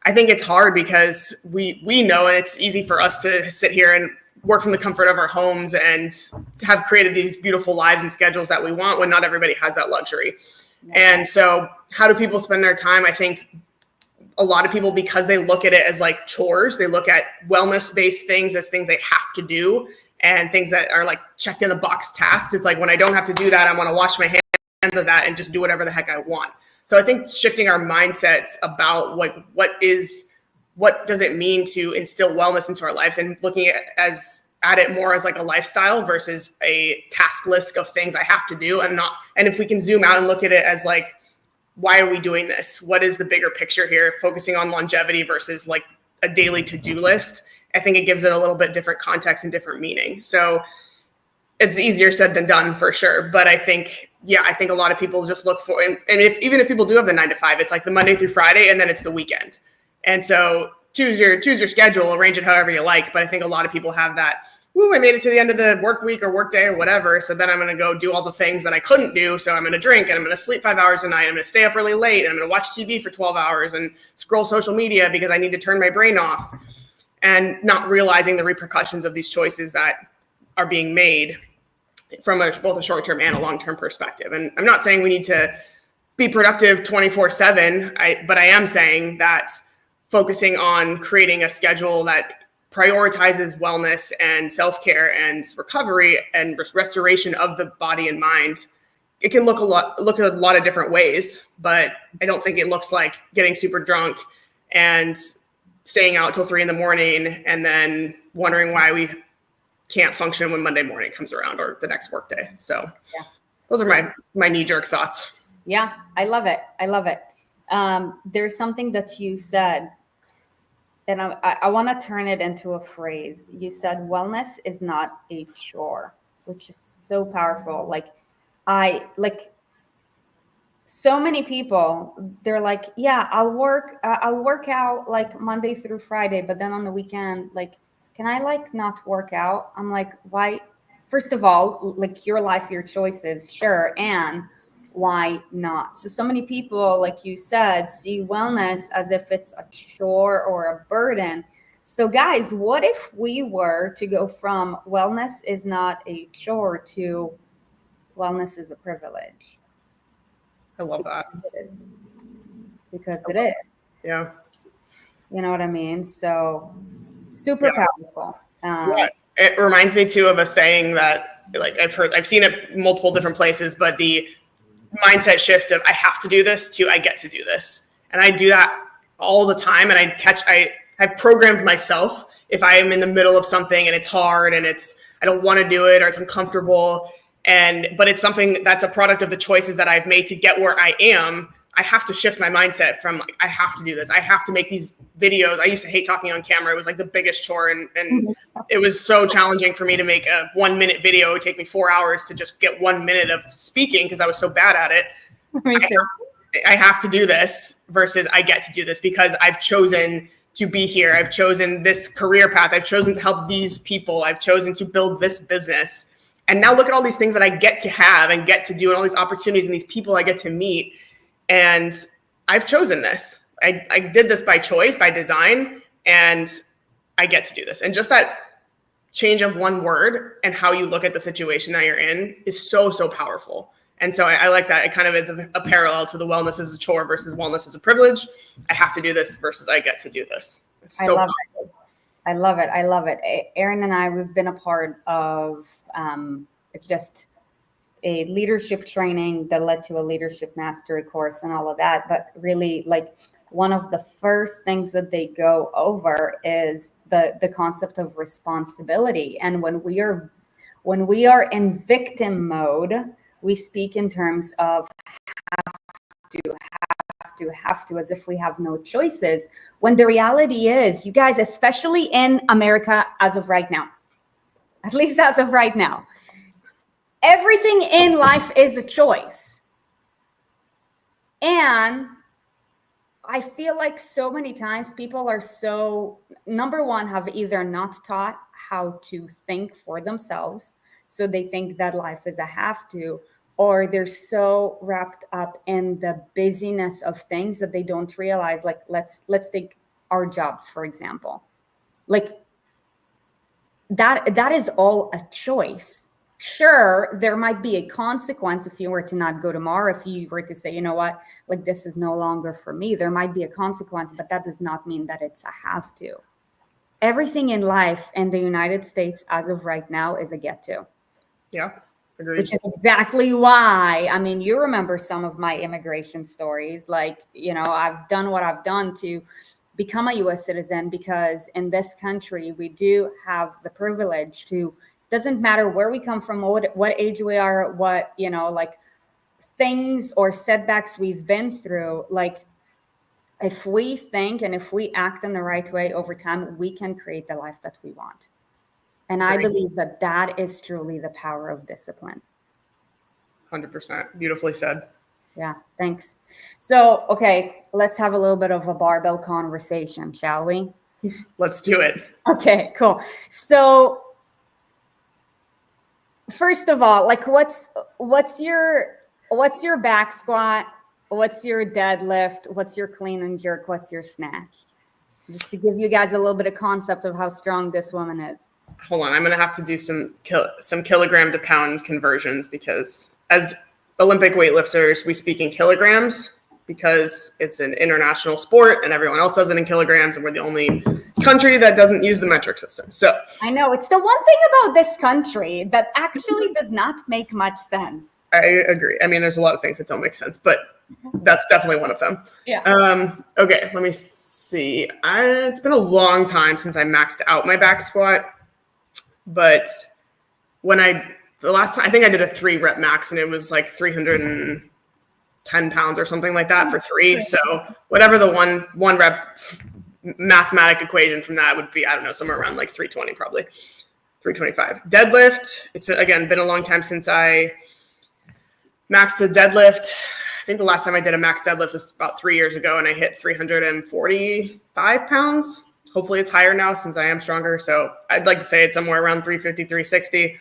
I think it's hard because we know, and it's easy for us to sit here and work from the comfort of our homes and have created these beautiful lives and schedules that we want when not everybody has that luxury. Yeah. And so how do people spend their time? I think a lot of people, because they look at it as like chores, they look at wellness-based things as things they have to do and things that are like check in a box tasks. It's like, when I don't have to do that, I want to wash my hands of that and just do whatever the heck I want. So I think shifting our mindsets about what does it mean to instill wellness into our lives, and looking at it more as like a lifestyle versus a task list of things I have to do, and if we can zoom out and look at it as like, why are we doing this? What is the bigger picture here? Focusing on longevity versus like a daily to-do list. I think it gives it a little bit different context and different meaning. So it's easier said than done for sure. But I think a lot of people just look for, and even if people do have the 9 to 5, it's like the Monday through Friday, and then it's the weekend. And so choose your schedule, arrange it however you like. But I think a lot of people have that, I made it to the end of the work week or work day or whatever. So then I'm going to go do all the things that I couldn't do. So I'm going to drink, and I'm going to sleep 5 hours a night. I'm going to stay up really late, and I'm going to watch TV for 12 hours and scroll social media because I need to turn my brain off, and not realizing the repercussions of these choices that are being made from both a short-term and a long-term perspective. And I'm not saying we need to be productive 24/7, but I am saying that focusing on creating a schedule that prioritizes wellness and self-care and recovery and restoration of the body and mind, it can look a lot of different ways, but I don't think it looks like getting super drunk and staying out till 3 a.m. and then wondering why we can't function when Monday morning comes around or the next work day. So Yeah. those are my knee-jerk thoughts. Yeah, I love it. I love it. There's something that you said, and I want to turn it into a phrase. You said wellness is not a chore, which is so powerful. So many people, they're like, yeah, I'll work out like Monday through Friday, but then on the weekend, like, can I like not work out? I'm like, why? First of all, like your life, your choices, sure. And why not? So many people, like you said, see wellness as if it's a chore or a burden. So guys, what if we were to go from wellness is not a chore to wellness is a privilege? I love that. It is. Because it is. Yeah. You know what I mean? So super powerful. Yeah. It reminds me too of a saying that like I've seen it multiple different places, but the mindset shift of I have to do this to I get to do this. And I do that all the time. And I've programmed myself if I am in the middle of something and it's hard and I don't want to do it or it's uncomfortable. But it's something that's a product of the choices that I've made to get where I am. I have to shift my mindset from like, I have to do this. I have to make these videos. I used to hate talking on camera. It was like the biggest chore. And it was so challenging for me to make a 1 minute video. It would take me 4 hours to just get 1 minute of speaking because I was so bad at it. Me too. I have to do this versus I get to do this because I've chosen to be here. I've chosen this career path. I've chosen to help these people. I've chosen to build this business. And now look at all these things that I get to have and get to do and all these opportunities and these people I get to meet. And I've chosen this. I did this by choice, by design, and I get to do this. And just that change of one word and how you look at the situation that you're in is so, so powerful. And so I like that. It kind of is a parallel to the wellness is a chore versus wellness is a privilege. I have to do this versus I get to do this. It's so powerful. I love it. I love it. Erin and I, we've been a part of just a leadership training that led to a leadership mastery course and all of that. But really, like one of the first things that they go over is the concept of responsibility. And when we are in victim mode, we speak in terms of have to, as if we have no choices. When the reality is, you guys, especially in America as of right now, at least as of right now, everything in life is a choice. And I feel like so many times people are so, number one, have either not taught how to think for themselves. So they think that life is a have to, or they're so wrapped up in the busyness of things that they don't realize, like, let's take our jobs, for example. Like that is all a choice. Sure, there might be a consequence if you were to not go tomorrow, if you were to say, you know what, like this is no longer for me. There might be a consequence, but that does not mean that it's a have to. Everything in life in the United States as of right now is a get to. Yeah, agreed. Which is exactly why, I mean, you remember some of my immigration stories. Like, you know, I've done what I've done to become a US citizen because in this country, we do have the privilege to, doesn't matter where we come from, what age we are, what, you know, like things or setbacks we've been through. Like if we think and if we act in the right way over time, we can create the life that we want. And I believe that that is truly the power of discipline. 100%. Beautifully said. Yeah, thanks. So, okay, let's have a little bit of a barbell conversation, shall we? Let's do it. Okay, cool. So, first of all, like what's your back squat? What's your deadlift? What's your clean and jerk? What's your snatch? Just to give you guys a little bit of concept of how strong this woman is. Hold on, I'm gonna have to do some kilogram to pound conversions because as Olympic weightlifters, we speak in kilograms because it's an international sport and everyone else does it in kilograms, and we're the only country that doesn't use the metric system. So I know it's the one thing about this country that actually does not make much sense. I agree. I mean, there's a lot of things that don't make sense, but that's definitely one of them. Yeah. Okay, let me see. It's been a long time since I maxed out my back squat. But the last time, I think I did a 3-rep max, and it was like 310 pounds or something like that for 3. So whatever the one rep mathematic equation from that would be, I don't know, somewhere around like 320, probably 325. Deadlift, it's been a long time since I maxed the deadlift. I think the last time I did a max deadlift was about 3 years ago, and I hit 345 pounds. Hopefully it's higher now since I am stronger. So I'd like to say it's somewhere around 350, 360.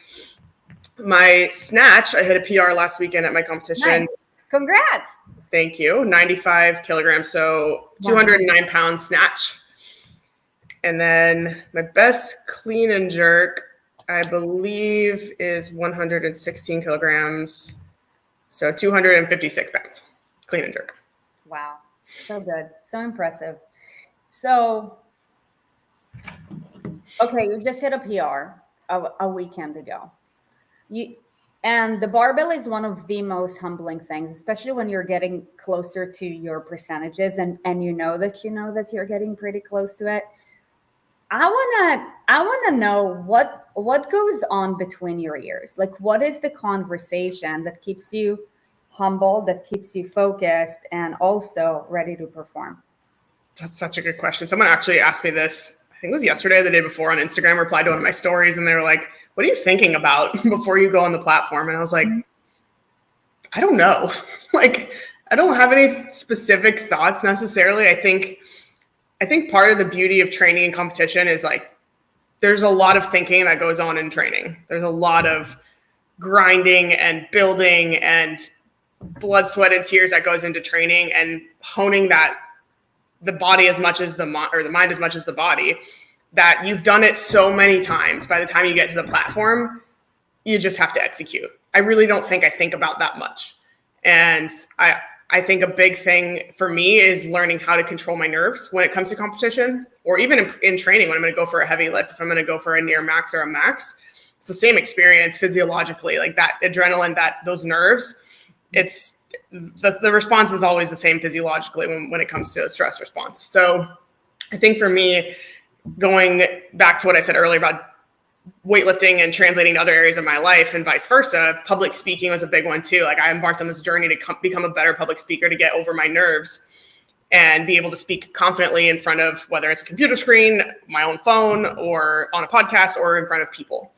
My snatch, I hit a PR last weekend at my competition. Nice. Congrats. Thank you. 95 kilograms. So 209 pound snatch. And then my best clean and jerk, I believe, is 116 kilograms. So 256 pounds, clean and jerk. Wow. So good. So impressive. So, okay, you just hit a PR a weekend ago. And the barbell is one of the most humbling things, especially when you're getting closer to your percentages and you know that you're getting pretty close to it. I wanna know what goes on between your ears. Like, what is the conversation that keeps you humble, that keeps you focused, and also ready to perform? That's such a good question. Someone actually asked me this, I think it was yesterday or the day before, on Instagram, replied to one of my stories, and they were like, what are you thinking about before you go on the platform? And I was like, I don't know. Like, I don't have any specific thoughts necessarily. I think part of the beauty of training and competition is, like, there's a lot of thinking that goes on in training. There's a lot of grinding and building and blood, sweat, and tears that goes into training, and honing that the body as much as the mind as much as the body, that you've done it so many times. By the time you get to the platform, you just have to execute. I really don't think I think about that much. And I think a big thing for me is learning how to control my nerves when it comes to competition, or even in training when I'm going to go for a heavy lift, if I'm going to go for a near max or a max. It's the same experience physiologically, like that adrenaline, those nerves. It's the response is always the same physiologically when it comes to a stress response. So I think for me, going back to what I said earlier about weightlifting and translating to other areas of my life and vice versa, public speaking was a big one too. Like, I embarked on this journey to become a better public speaker, to get over my nerves and be able to speak confidently in front of, whether it's a computer screen, my own phone, or on a podcast, or in front of people.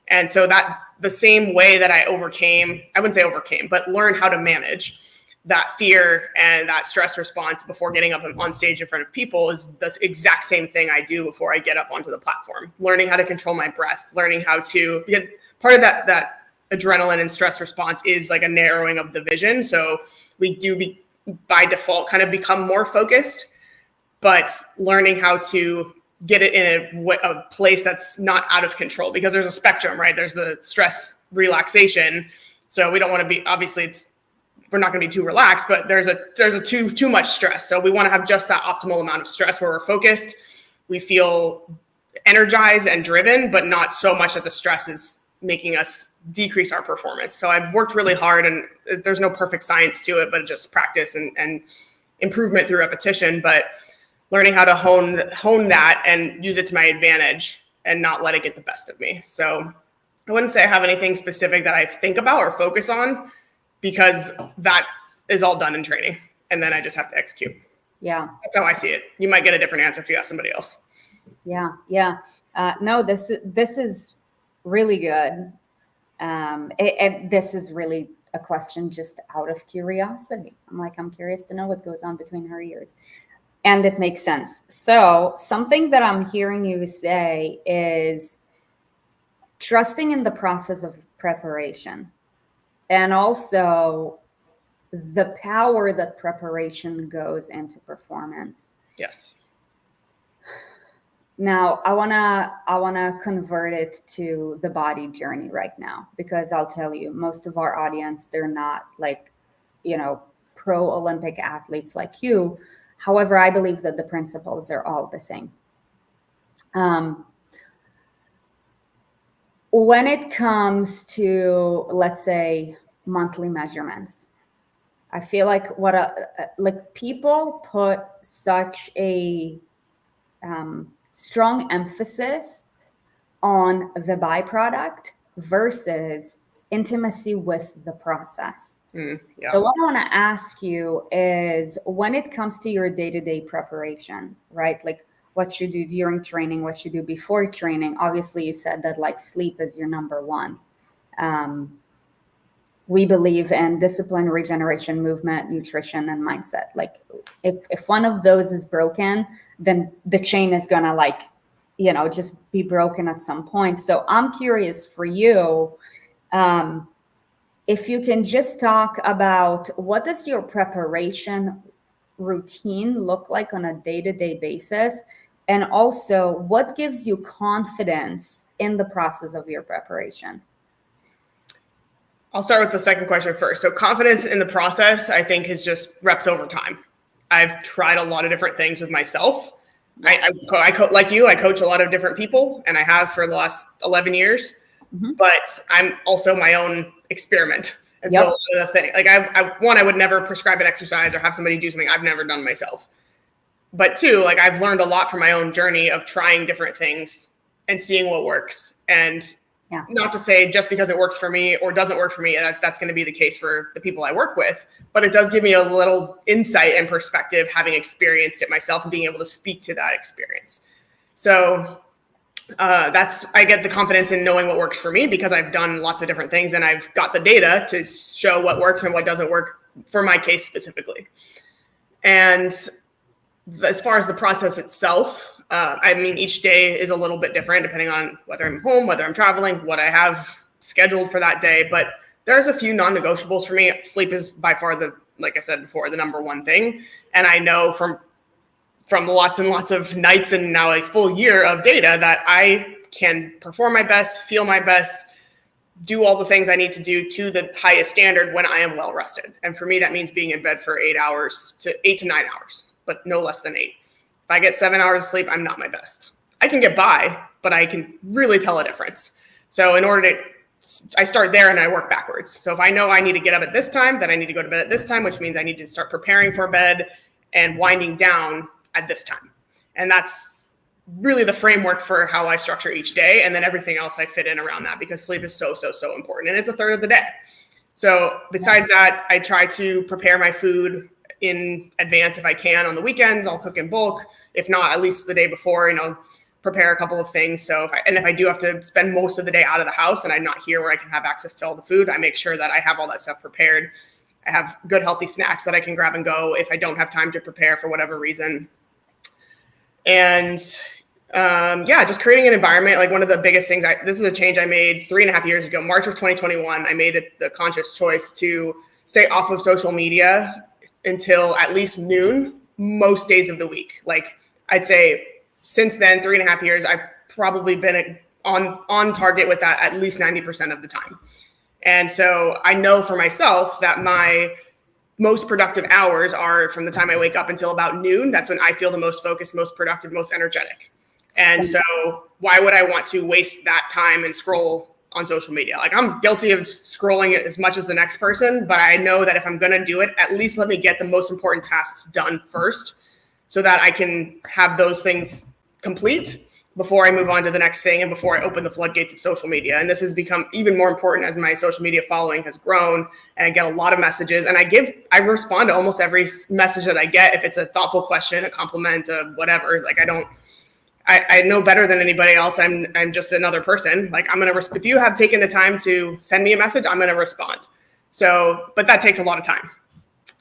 And so that the same way that I wouldn't say overcame, but learned how to manage that fear and that stress response before getting up on stage in front of people is the exact same thing I do before I get up onto the platform. Learning how to control my breath, learning how to, because part of that adrenaline and stress response is like a narrowing of the vision. So we do by default kind of become more focused, but learning how to get it in a place that's not out of control, because there's a spectrum, right? There's the stress relaxation. So we don't want to be, obviously we're not going to be too relaxed, but there's a too much stress. So we want to have just that optimal amount of stress where we're focused, we feel energized and driven, but not so much that the stress is making us decrease our performance. So I've worked really hard, and there's no perfect science to it, but just practice and improvement through repetition, but learning how to hone that and use it to my advantage and not let it get the best of me. So I wouldn't say I have anything specific that I think about or focus on, because that is all done in training, and then I just have to execute. Yeah. That's how I see it. You might get a different answer if you ask somebody else. Yeah. No, this is really good. This is really a question just out of curiosity. I'm curious to know what goes on between her ears. And it makes sense. So something that I'm hearing you say is trusting in the process of preparation, and also the power that preparation goes into performance. Yes. Now, I wanna convert it to the body journey right now, because I'll tell you, most of our audience, they're not like, pro Olympic athletes like you. However, I believe that the principles are all the same. When it comes to, let's say, monthly measurements, I feel like people put such a strong emphasis on the byproduct versus intimacy with the process. Yeah. So what I want to ask you is, when it comes to your day-to-day preparation, right? Like what you do during training, what you do before training. Obviously, you said that like sleep is your number one. We believe in discipline, regeneration, movement, nutrition, and mindset. Like if one of those is broken, then the chain is gonna like, just be broken at some point. So I'm curious for you, if you can just talk about what does your preparation routine look like on a day-to-day basis, and also what gives you confidence in the process of your preparation? I'll start with the second question first. So confidence in the process, I think, is just reps over time. I've tried a lot of different things with myself. I like you, I coach a lot of different people, and I have for the last 11 years, but I'm also my own experiment. And so a lot of the thing, like I would never prescribe an exercise or have somebody do something I've never done myself. But two, like I've learned a lot from my own journey of trying different things and seeing what works. And not to say just because it works for me or doesn't work for me, that's going to be the case for the people I work with, but it does give me a little insight and perspective having experienced it myself and being able to speak to that experience. So I get the confidence in knowing what works for me because I've done lots of different things and I've got the data to show what works and what doesn't work for my case specifically. And as far as the process itself, I mean, each day is a little bit different depending on whether I'm home, whether I'm traveling, what I have scheduled for that day. But there's a few non-negotiables for me. Sleep is by far like I said before, the number one thing. And I know from lots and lots of nights and now a full year of data that I can perform my best, feel my best, do all the things I need to do to the highest standard when I am well rested. And for me, that means being in bed for 8 to 9 hours, but no less than 8. If I get 7 hours of sleep, I'm not my best. I can get by, but I can really tell a difference. So I start there and I work backwards. So if I know I need to get up at this time, then I need to go to bed at this time, which means I need to start preparing for bed and winding down at this time. And that's really the framework for how I structure each day. And then everything else I fit in around that because sleep is so, so, so important. And it's a third of the day. So besides that, I try to prepare my food in advance if I can. On the weekends, I'll cook in bulk. If not, at least the day before, prepare a couple of things. So if I do have to spend most of the day out of the house and I'm not here where I can have access to all the food, I make sure that I have all that stuff prepared. I have good, healthy snacks that I can grab and go if I don't have time to prepare for whatever reason. And just creating an environment. Like one of the biggest things, this is a change I made 3.5 years ago, March of 2021. I made the conscious choice to stay off of social media until at least noon most days of the week. Like I'd say since then, 3.5 years, I've probably been on target with that at least 90% of the time. And so I know for myself that my most productive hours are from the time I wake up until about noon. That's when I feel the most focused, most productive, most energetic. And so why would I want to waste that time and scroll on social media? Like I'm guilty of scrolling as much as the next person, but I know that if I'm going to do it, at least let me get the most important tasks done first so that I can have those things complete before I move on to the next thing and before I open the floodgates of social media. And this has become even more important as my social media following has grown and I get a lot of messages and I respond to almost every message that I get. If it's a thoughtful question, a compliment, whatever, like I know better than anybody else. I'm just another person. Like if you have taken the time to send me a message, I'm going to respond. So, but that takes a lot of time.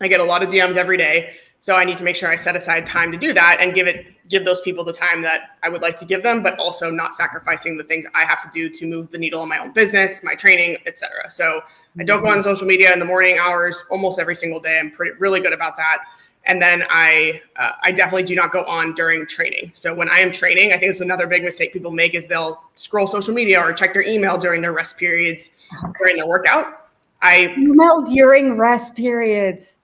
I get a lot of DMs every day. So I need to make sure I set aside time to do that and give those people the time that I would like to give them, but also not sacrificing the things I have to do to move the needle in my own business, my training, etc. So I don't go on social media in the morning hours almost every single day. I'm really good about that. And then I definitely do not go on during training. So when I am training, I think it's another big mistake people make is they'll scroll social media or check their email during their rest periods during their workout. Email during rest periods.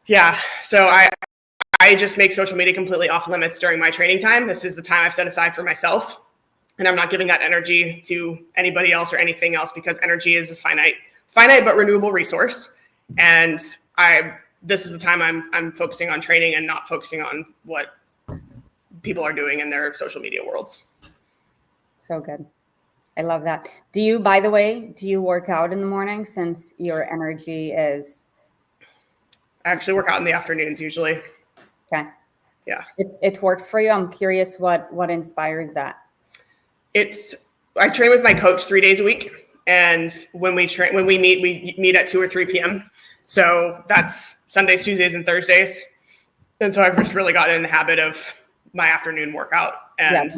Yeah. So I just make social media completely off limits during my training time. This is the time I've set aside for myself. And I'm not giving that energy to anybody else or anything else because energy is a finite but renewable resource. And this is the time I'm focusing on training and not focusing on what people are doing in their social media worlds. So good. I love that. Do you, by the way, do you work out in the morning since your energy is? I actually work out in the afternoons usually. Okay. Yeah. It works for you. I'm curious what inspires that. I train with my coach 3 days a week. And when we meet at 2 or 3 p.m. So that's Sundays, Tuesdays, and Thursdays. And so I've just really gotten in the habit of my afternoon workout. And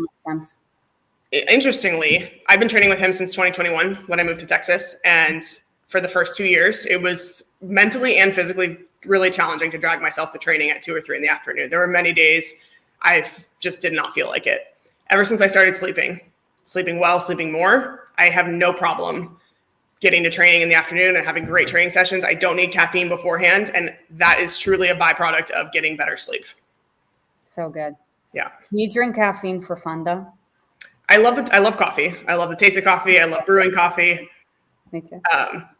interestingly, I've been training with him since 2021 when I moved to Texas. And for the first 2 years, it was mentally and physically really challenging to drag myself to training at 2 or 3 in the afternoon. There were many days I just did not feel like it. Ever since I started sleeping well, sleeping more, I have no problem getting to training in the afternoon and having great training sessions. I don't need caffeine beforehand. And that is truly a byproduct of getting better sleep. So good. Yeah. Do you drink caffeine for fun though? I love coffee. I love the taste of coffee. I love brewing coffee. Me too.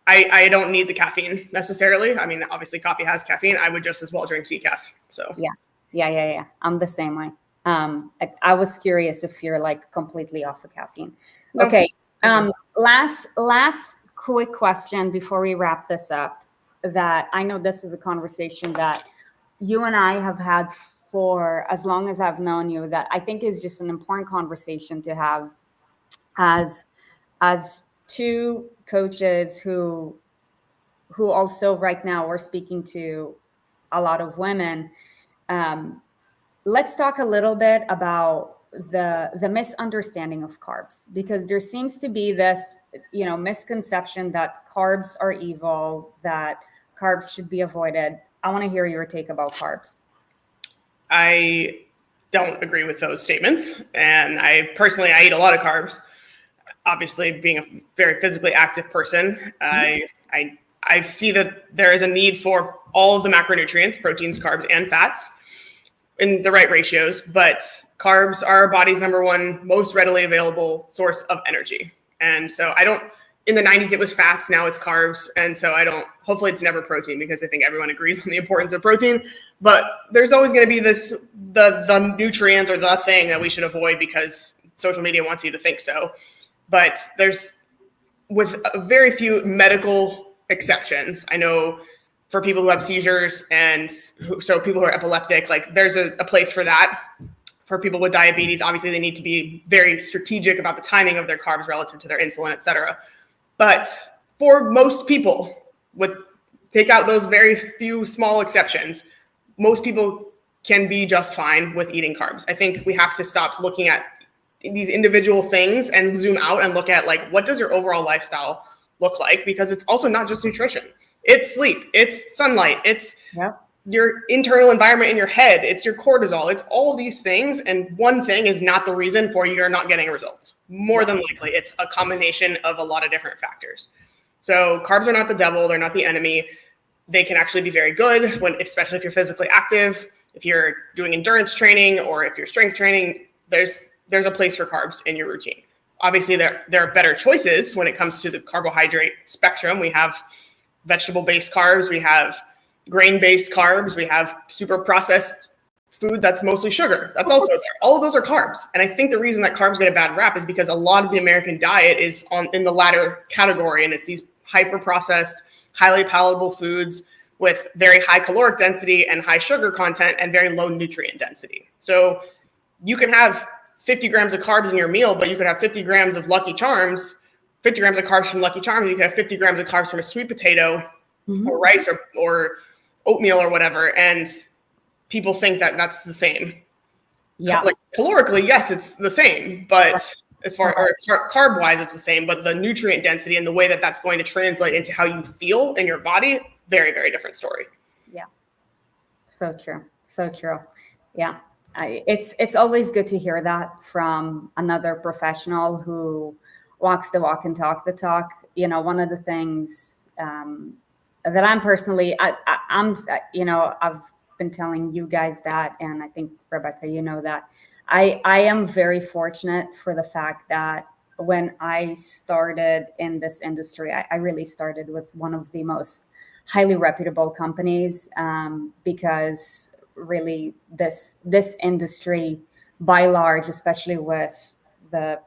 I don't need the caffeine necessarily. I mean, obviously coffee has caffeine. I would just as well drink decaf. So yeah. I'm the same way. I was curious if you're like completely off of caffeine. No. Okay. Last quick question before we wrap this up, that I know this is a conversation that you and I have had for as long as I've known you, that I think is just an important conversation to have as two coaches who also right now are speaking to a lot of women. Let's talk a little bit about the misunderstanding of carbs, because there seems to be this, misconception that carbs are evil, that carbs should be avoided. I want to hear your take about carbs. I don't agree with those statements. And I eat a lot of carbs. Obviously, being a very physically active person, I see that there is a need for all of the macronutrients, proteins, carbs, and fats in the right ratios. But carbs are our body's number one most readily available source of energy. And so in the 90s, it was fats. Now it's carbs. And so hopefully it's never protein, because I think everyone agrees on the importance of protein. But there's always going to be the nutrient or the thing that we should avoid because social media wants you to think so. But there's, with very few medical exceptions, I know for people who have seizures so people who are epileptic, like there's a place for that. For people with diabetes, obviously they need to be very strategic about the timing of their carbs relative to their insulin, et cetera. But for most people, take out those very few small exceptions, most people can be just fine with eating carbs. I think we have to stop looking at these individual things and zoom out and look at like, what does your overall lifestyle look like? Because it's also not just nutrition. It's sleep, it's sunlight, it's your internal environment in your head, it's your cortisol, it's all these things. And one thing is not the reason for you're not getting results. More than likely, it's a combination of a lot of different factors. So carbs are not the devil, they're not the enemy. They can actually be very good especially if you're physically active, if you're doing endurance training, or if you're strength training. There's a place for carbs in your routine. Obviously, there are better choices when it comes to the carbohydrate spectrum. We have vegetable-based carbs, we have grain-based carbs, we have super processed food that's mostly sugar. That's also there. All of those are carbs. And I think the reason that carbs get a bad rap is because a lot of the American diet is in the latter category, and it's these hyper-processed, highly palatable foods with very high caloric density and high sugar content and very low nutrient density. So you can have 50 grams of carbs in your meal, but you could have 50 grams of Lucky Charms, 50 grams of carbs from Lucky Charms. You could have 50 grams of carbs from a sweet potato or rice or oatmeal or whatever. And people think that that's the same. Yeah. Like calorically, yes, it's the same, but as far as carb wise, it's the same, but the nutrient density and the way that that's going to translate into how you feel in your body, very, very different story. Yeah. So true. So true. Yeah. It's always good to hear that from another professional who walks the walk and talk the talk. One of the things that I'm personally, I've been telling you guys that, and I think Rebecca, that I am very fortunate for the fact that when I started in this industry, I really started with one of the most highly reputable companies, because really this industry by large, especially with the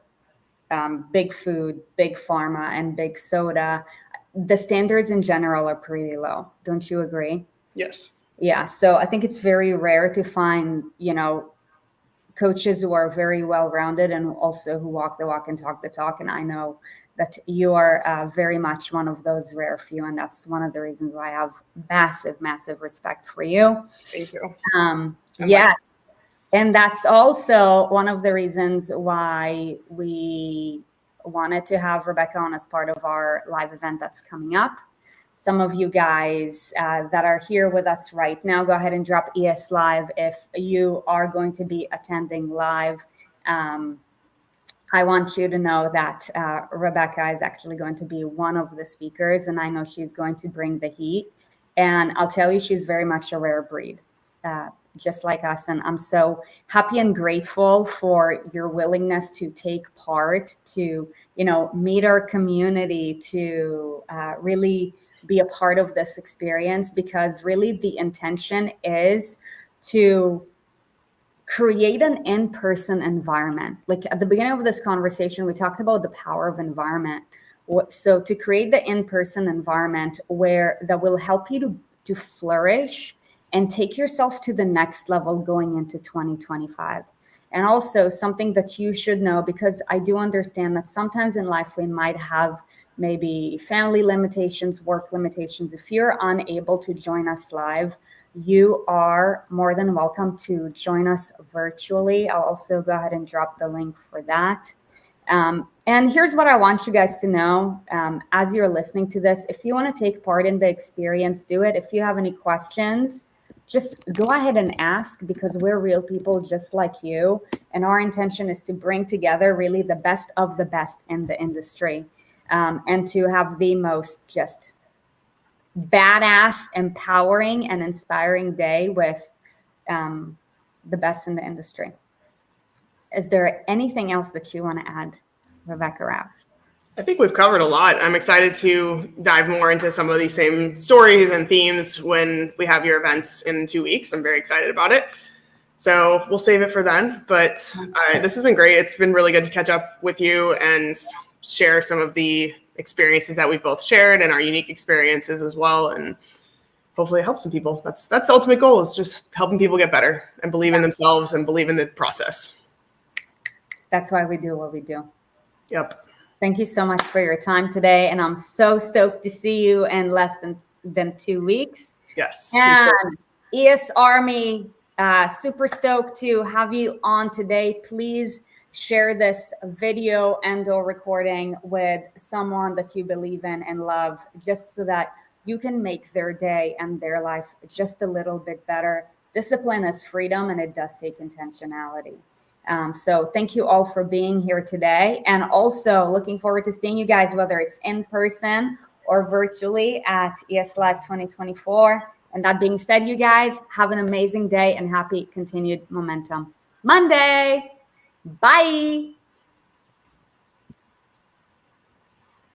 big food, big pharma, and big soda, the standards in general are pretty low. Don't you agree? Yes. Yeah. So I think it's very rare to find, coaches who are very well-rounded and also who walk the walk and talk the talk. And I know that you are very much one of those rare few. And that's one of the reasons why I have massive, massive respect for you. Thank you. Yeah. And that's also one of the reasons why we wanted to have Rebecca on as part of our live event that's coming up. Some of you guys that are here with us right now, go ahead and drop ES Live if you are going to be attending live. I want you to know that Rebecca is actually going to be one of the speakers, and I know she's going to bring the heat. And I'll tell you, she's very much a rare breed, just like us. And I'm so happy and grateful for your willingness to take part, to, meet our community, to really be a part of this experience, because really the intention is to create an in-person environment. Like at the beginning of this conversation, we talked about the power of environment. So to create the in-person environment that will help you to flourish and take yourself to the next level going into 2025. And also something that you should know, because I do understand that sometimes in life we might have maybe family limitations, work limitations. If you're unable to join us live, you are more than welcome to join us virtually. I'll also go ahead and drop the link for that. And here's what I want you guys to know as you're listening to this. If you want to take part in the experience, do it. If you have any questions, just go ahead and ask, because we're real people just like you. And our intention is to bring together really the best of the best in the industry, and to have the most just badass, empowering, and inspiring day with the best in the industry. Is there anything else that you want to add, Rebecca Rouse? I think we've covered a lot. I'm excited to dive more into some of these same stories and themes when we have your events in 2 weeks. I'm very excited about it. So we'll save it for then. But this has been great. It's been really good to catch up with you and share some of the experiences that we've both shared and our unique experiences as well. And hopefully it helps some people. That's the ultimate goal, is just helping people get better and believe in themselves and believe in the process. That's why we do what we do. Yep. Thank you so much for your time today. And I'm so stoked to see you in less than 2 weeks. Yes. And ES Army, super stoked to have you on today. Please share this video and/or recording with someone that you believe in and love, just so that you can make their day and their life just a little bit better. Discipline is freedom, and it does take intentionality. So thank you all for being here today, and also looking forward to seeing you guys, whether it's in person or virtually, at ES Live 2024. And that being said, you guys have an amazing day and happy continued momentum Monday. Bye.